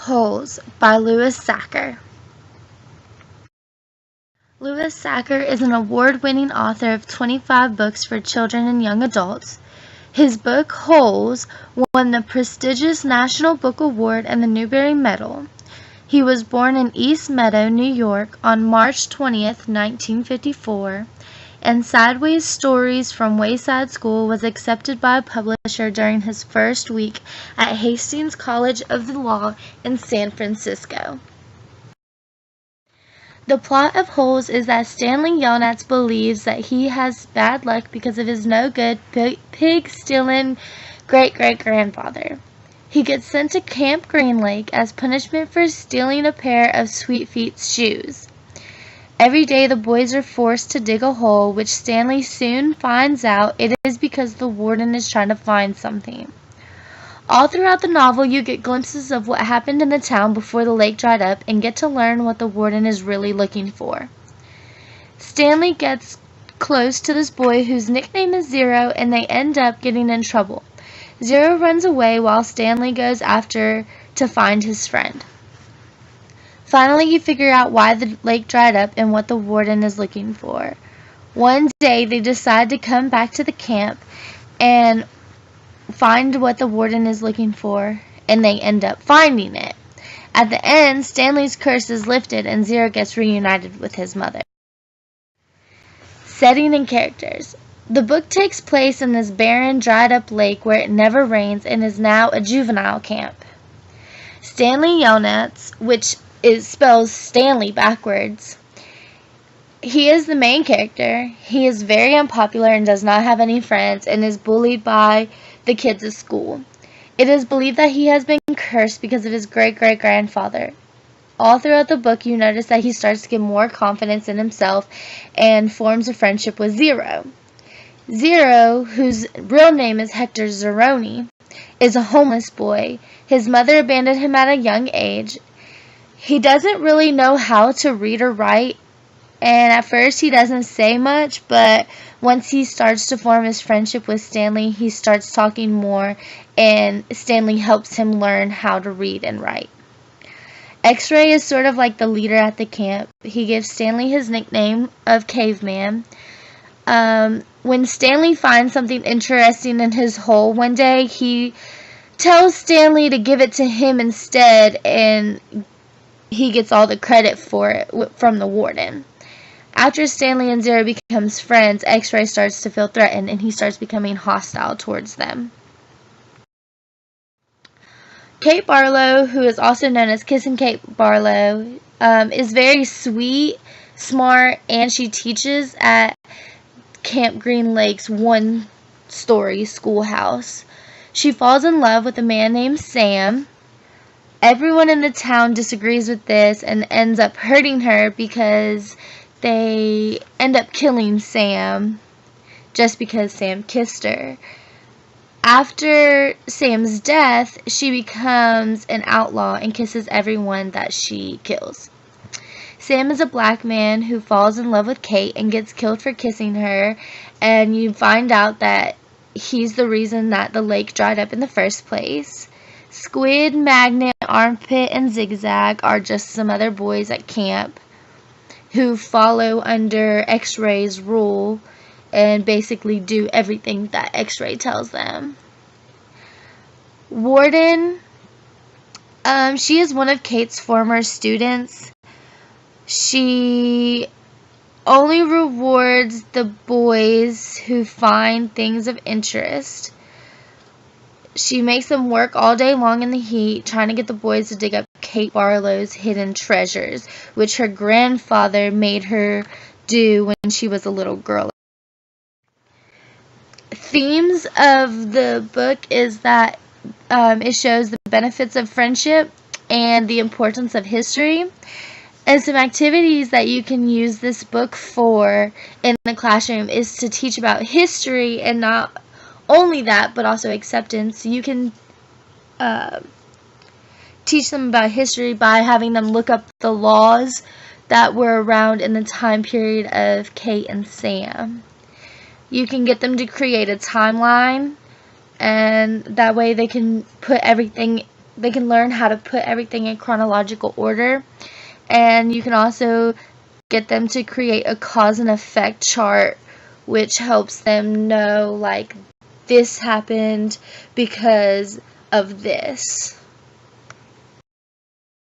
Holes by Louis Sachar. Louis Sachar is an award-winning author of 25 books for children and young adults. His book, Holes, won the prestigious National Book Award and the Newbery Medal. He was born in East Meadow, New York on March 20, 1954, and Sideways Stories from Wayside School was accepted by a publisher during his first week at Hastings College of the Law in San Francisco. The plot of Holes is that Stanley Yelnats believes that he has bad luck because of his no-good, pig-stealing great-great-grandfather. He gets sent to Camp Green Lake as punishment for stealing a pair of Sweet Feet's shoes. Every day the boys are forced to dig a hole, which Stanley soon finds out it is because the warden is trying to find something. All throughout the novel you get glimpses of what happened in the town before the lake dried up and get to learn what the warden is really looking for. Stanley gets close to this boy whose nickname is Zero, and they end up getting in trouble. Zero runs away while Stanley goes after to find his friend. Finally, you figure out why the lake dried up and what the warden is looking for. One day, they decide to come back to the camp and find what the warden is looking for, and they end up finding it. At the end, Stanley's curse is lifted and Zero gets reunited with his mother. Setting and characters. The book takes place in this barren, dried-up lake where it never rains and is now a juvenile camp. Stanley Yelnats, which spells Stanley backwards, he is the main character. He is very unpopular and does not have any friends and is bullied by the kids at school. It is believed that he has been cursed because of his great-great-grandfather. All throughout the book you notice that he starts to get more confidence in himself and forms a friendship with Zero. Zero, whose real name is Hector Zeroni, is a homeless boy. His mother abandoned him at a young age. He doesn't really know how to read or write, and at first he doesn't say much, but once he starts to form his friendship with Stanley, he starts talking more, and Stanley helps him learn how to read and write. X-Ray is sort of like the leader at the camp. He gives Stanley his nickname of Caveman. When Stanley finds something interesting in his hole one day, he tells Stanley to give it to him instead, and he gets all the credit for it from the warden. After Stanley and Zero becomes friends, X-Ray starts to feel threatened and he starts becoming hostile towards them. Kate Barlow, who is also known as Kissin' Kate Barlow, is very sweet, smart, and she teaches at Camp Green Lake's one-story schoolhouse. She falls in love with a man named Sam. Everyone in the town disagrees with this and ends up hurting her because they end up killing Sam just because Sam kissed her. After Sam's death, she becomes an outlaw and kisses everyone that she kills. Sam is a black man who falls in love with Kate and gets killed for kissing her, and you find out that he's the reason that the lake dried up in the first place. Squid, Magnet, Armpit, and Zigzag are just some other boys at camp who follow under X-Ray's rule and basically do everything that X-Ray tells them. Warden, she is one of Kate's former students. She only rewards the boys who find things of interest. She makes them work all day long in the heat, trying to get the boys to dig up Kate Barlow's hidden treasures, which her grandfather made her do when she was a little girl. Themes of the book is that it shows the benefits of friendship and the importance of history, and some activities that you can use this book for in the classroom is to teach about history, and not only that, but also acceptance. You can teach them about history by having them look up the laws that were around in the time period of Kate and Sam. You can get them to create a timeline, and that way they can put everything learn how to put everything in chronological order. And you can also get them to create a cause and effect chart, which helps them know, like, this happened because of this.